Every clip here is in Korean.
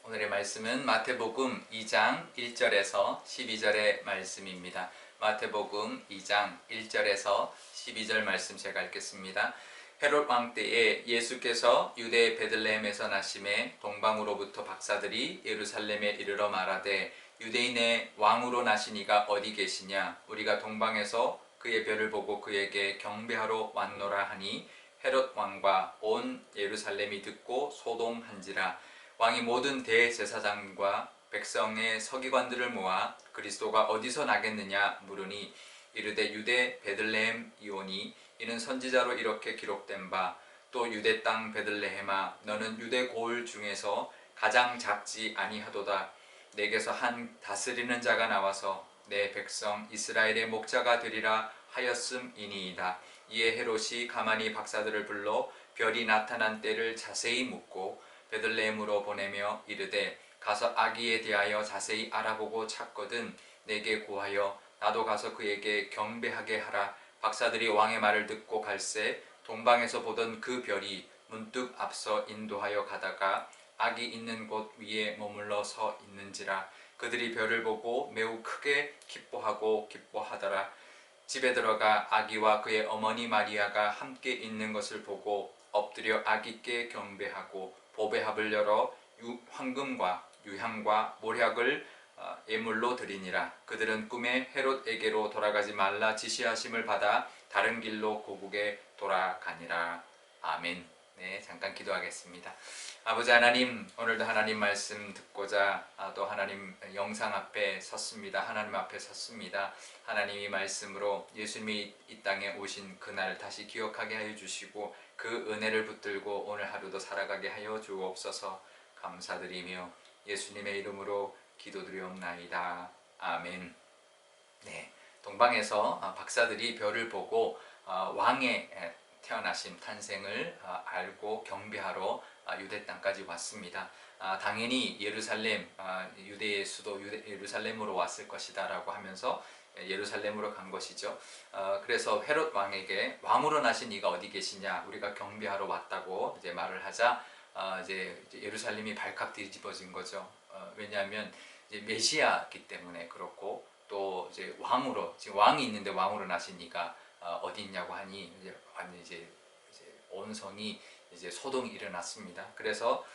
오늘의 말씀은 마태복음 2장 1절에서 12절의 말씀입니다. 마태복음 2장 1절에서 12절 말씀 제가 읽겠습니다. 헤롯 왕 때에 예수께서 유대 베들레헴에서 나심에 동방으로부터 박사들이 예루살렘에 이르러 말하되 유대인의 왕으로 나신 이가 어디 계시냐? 우리가 동방에서 그의 별을 보고 그에게 경배하러 왔노라 하니 헤롯 왕과 온 예루살렘이 듣고 소동한지라. 왕이 모든 대제사장과 백성의 서기관들을 모아 그리스도가 어디서 나겠느냐 물으니 이르되 유대 베들레헴이오니 이는 선지자로 이렇게 기록된 바 또 유대 땅 베들레헴아 너는 유대 고을 중에서 가장 작지 아니하도다. 내게서 한 다스리는 자가 나와서 내 백성 이스라엘의 목자가 되리라 하였음이니이다. 이에 헤롯이 가만히 박사들을 불러 별이 나타난 때를 자세히 묻고 베들레헴으로 보내며 이르되 가서 아기에 대하여 자세히 알아보고 찾거든 내게 구하여 나도 가서 그에게 경배하게 하라. 박사들이 왕의 말을 듣고 갈새 동방에서 보던 그 별이 문득 앞서 인도하여 가다가 아기 있는 곳 위에 머물러 서 있는지라. 그들이 별을 보고 매우 크게 기뻐하더라. 집에 들어가 아기와 그의 어머니 마리아가 함께 있는 것을 보고 엎드려 아기께 경배하고 보배합을 열어 황금과 유향과 몰약을 예물로 드리니라. 그들은 꿈에 헤롯에게로 돌아가지 말라 지시하심을 받아 다른 길로 고국에 돌아가니라. 아멘. 네, 잠깐 기도하겠습니다. 아버지 하나님, 오늘도 하나님 말씀 듣고자 또 하나님 영상 앞에 섰습니다. 하나님 앞에 섰습니다. 하나님이 말씀으로 예수님이 이 땅에 오신 그날 다시 기억하게 하여 주시고 그 은혜를 붙들고 오늘 하루도 살아가게 하여 주옵소서. 감사드리며 예수님의 이름으로 기도드리옵나이다. 아멘. 네, 동방에서 박사들이 별을 보고 왕의 태어나심 탄생을 알고 경배하러 유대 땅까지 왔습니다. 당연히 예루살렘, 유대의 수도 예루살렘으로 왔을 것이다 라고 하면서 예루살렘으로 간 것이죠. 그래서 헤롯 왕에게 왕으로 나신 이가 어디 계시냐, 우리가 경배하러 왔다고 이제 말을 하자 이제 예루살렘이 발칵 뒤집어진 거죠. 왜냐하면 이제 메시아이기 때문에 그렇고 또 이제 왕으로 지금 왕이 있는데 왕으로 나신 이가 어디 있냐고 하니 이제 온 성이 이제 소동이 일어났습니다. 그래서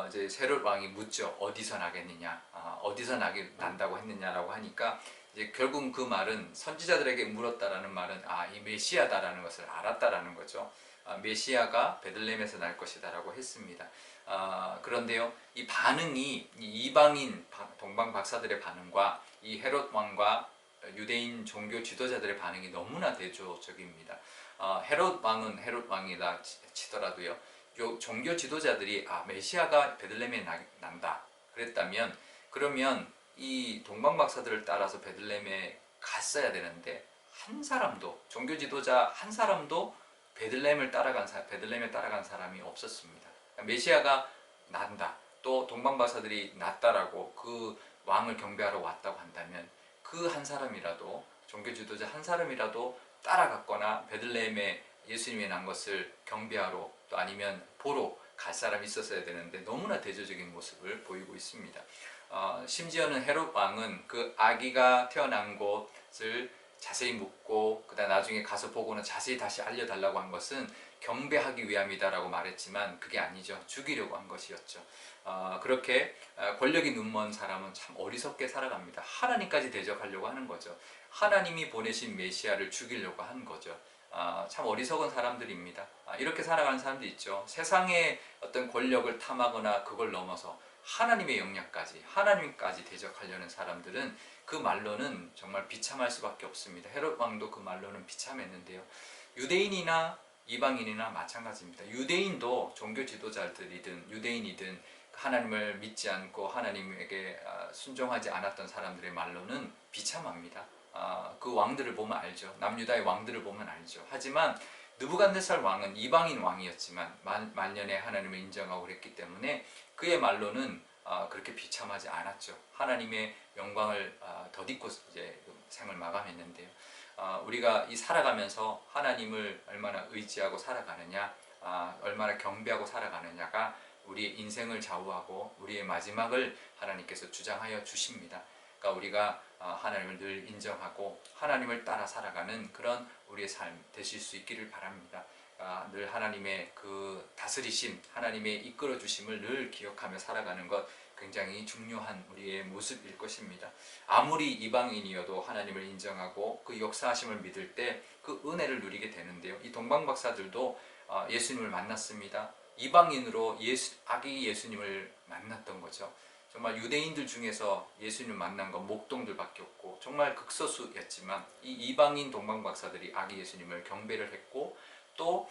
이제 헤롯 왕이 묻죠. 어디서 나겠느냐, 어디서 난다고 했느냐라고 하니까 이제 결국 그 말은 선지자들에게 물었다라는 말은 이 메시아다라는 것을 알았다라는 거죠. 메시아가 베들레헴에서 날 것이다라고 했습니다. 그런데요, 이 반응이 이 이방인 동방 박사들의 반응과 이 헤롯 왕과 유대인 종교 지도자들의 반응이 너무나 대조적입니다. 헤롯 왕은 헤롯 왕이다 치더라도요, 요 종교 지도자들이 메시아가 베들레헴에 난다 그랬다면 그러면 이 동방 박사들을 따라서 베들레헴에 갔어야 되는데 한 사람도, 종교 지도자 한 사람도 베들레헴에 따라간 사람이 없었습니다. 메시아가 난다, 또 동방 박사들이 났다라고 그 왕을 경배하러 왔다고 한다면 그 한 사람이라도, 종교 지도자 한 사람이라도 따라갔거나 베들레헴에 예수님이 난 것을 경배하러 또 아니면 보러 갈 사람이 있었어야 되는데 너무나 대조적인 모습을 보이고 있습니다. 심지어는 헤롯 왕은 그 아기가 태어난 곳을 자세히 묻고 그다음 나중에 가서 보고는 자세히 다시 알려달라고 한 것은 경배하기 위함이다라고 말했지만 그게 아니죠. 죽이려고 한 것이었죠. 그렇게 권력이 눈먼 사람은 참 어리석게 살아갑니다. 하나님까지 대적하려고 하는 거죠. 하나님이 보내신 메시아를 죽이려고 한 거죠. 참 어리석은 사람들입니다. 이렇게 살아가는 사람도 있죠. 세상의 어떤 권력을 탐하거나 그걸 넘어서 하나님의 영역까지, 하나님까지 대적하려는 사람들은 그 말로는 정말 비참할 수밖에 없습니다. 헤롯 왕도 그 말로는 비참했는데요. 유대인이나 이방인이나 마찬가지입니다. 유대인도 종교 지도자들이든 유대인이든 하나님을 믿지 않고 하나님에게 순종하지 않았던 사람들의 말로는 비참합니다. 그 왕들을 보면 알죠. 남유다의 왕들을 보면 알죠. 하지만 느부갓네살 왕은 이방인 왕이었지만 만년에 하나님을 인정하고 그랬기 때문에 그의 말로는 그렇게 비참하지 않았죠. 하나님의 영광을 덧입고 이제 생을 마감했는데요. 우리가 이 살아가면서 하나님을 얼마나 의지하고 살아가느냐, 얼마나 경배하고 살아가느냐가 우리의 인생을 좌우하고 우리의 마지막을 하나님께서 주장하여 주십니다. 그러니까 우리가 하나님을 늘 인정하고 하나님을 따라 살아가는 그런 우리의 삶 되실 수 있기를 바랍니다. 늘 하나님의 그 다스리심, 하나님의 이끌어 주심을 늘 기억하며 살아가는 것 굉장히 중요한 우리의 모습일 것입니다. 아무리 이방인이어도 하나님을 인정하고 그 역사하심을 믿을 때 그 은혜를 누리게 되는데요. 이 동방박사들도 예수님을 만났습니다. 이방인으로 아기 예수님을 만났던 거죠. 정말 유대인들 중에서 예수님을 만난 건 목동들밖에 없고 정말 극소수였지만 이 이방인 동방박사들이 아기 예수님을 경배를 했고 또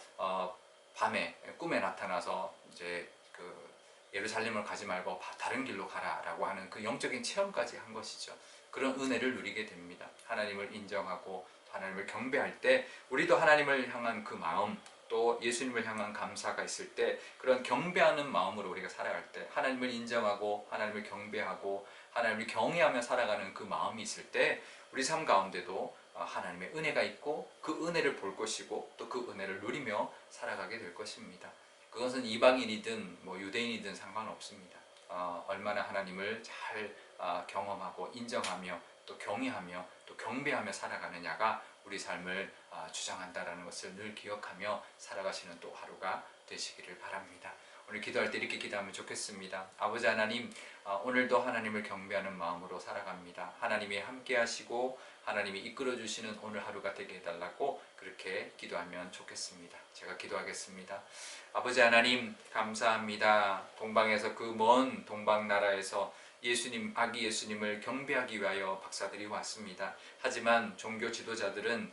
밤에 꿈에 나타나서 이제 그 예루살렘을 가지 말고 다른 길로 가라라고 하는 그 영적인 체험까지 한 것이죠. 그런 은혜를 누리게 됩니다. 하나님을 인정하고 하나님을 경배할 때 우리도 하나님을 향한 그 마음 또 예수님을 향한 감사가 있을 때 그런 경배하는 마음으로 우리가 살아갈 때 하나님을 인정하고 하나님을 경배하고 하나님을 경외하며 살아가는 그 마음이 있을 때 우리 삶 가운데도 하나님의 은혜가 있고 그 은혜를 볼 것이고 또 그 은혜를 누리며 살아가게 될 것입니다. 그것은 이방인이든 유대인이든 상관없습니다. 얼마나 하나님을 잘 경험하고 인정하며 또 경외하며 또 경배하며 살아가느냐가 우리 삶을 주장한다라는 것을 늘 기억하며 살아가시는 또 하루가 되시기를 바랍니다. 오늘 기도할 때 이렇게 기도하면 좋겠습니다. 아버지 하나님, 오늘도 하나님을 경배하는 마음으로 살아갑니다. 하나님이 함께 하시고 하나님이 이끌어 주시는 오늘 하루가 되게 해달라고 그렇게 기도하면 좋겠습니다. 제가 기도하겠습니다. 아버지 하나님 감사합니다. 동방에서 그 먼 동방 나라에서 예수님, 아기 예수님을 경배하기 위하여 박사들이 왔습니다. 하지만 종교 지도자들은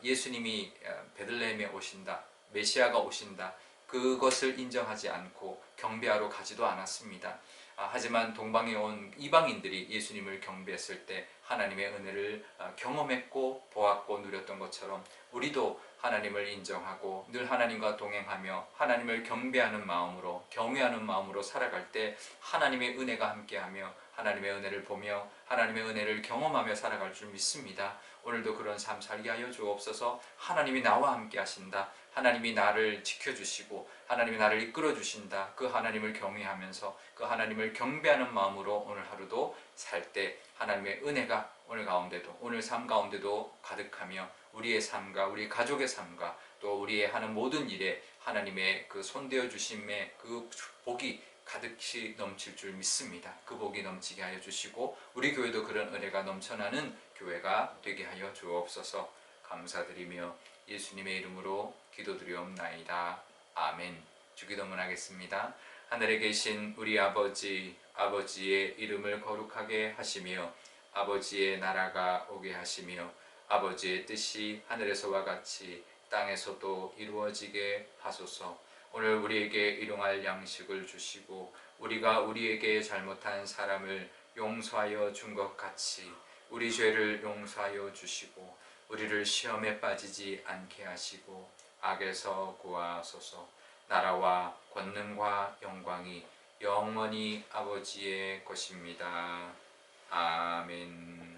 예수님이 베들레헴에 오신다, 메시아가 오신다, 그것을 인정하지 않고 경배하러 가지도 않았습니다. 하지만 동방에 온 이방인들이 예수님을 경배했을 때 하나님의 은혜를 경험했고 보았고 누렸던 것처럼 우리도 하나님을 인정하고 늘 하나님과 동행하며 하나님을 경배하는 마음으로 경외하는 마음으로 살아갈 때 하나님의 은혜가 함께하며 하나님의 은혜를 보며 하나님의 은혜를 경험하며 살아갈 줄 믿습니다. 오늘도 그런 삶 살게 하여 주옵소서. 하나님이 나와 함께 하신다. 하나님이 나를 지켜주시고 하나님이 나를 이끌어 주신다. 그 하나님을 경외하면서 그 하나님을 경배하는 마음으로 오늘 하루도 살 때 하나님의 은혜가 오늘 가운데도 오늘 삶 가운데도 가득하며 우리의 삶과 우리 가족의 삶과 또 우리의 하는 모든 일에 하나님의 그 손대어 주심의 그 복이 가득히 넘칠 줄 믿습니다. 그 복이 넘치게 하여 주시고 우리 교회도 그런 은혜가 넘쳐나는 교회가 되게 하여 주옵소서. 감사드리며 예수님의 이름으로 기도드리옵나이다. 아멘. 주기도문 하겠습니다. 하늘에 계신 우리 아버지, 아버지의 이름을 거룩하게 하시며 아버지의 나라가 오게 하시며 아버지의 뜻이 하늘에서와 같이 땅에서도 이루어지게 하소서. 오늘 우리에게 일용할 양식을 주시고 우리가 우리에게 잘못한 사람을 용서하여 준 것 같이 우리 죄를 용서하여 주시고 우리를 시험에 빠지지 않게 하시고 악에서 구하소서. 나라와 권능과 영광이 영원히 아버지의 것입니다. 아멘.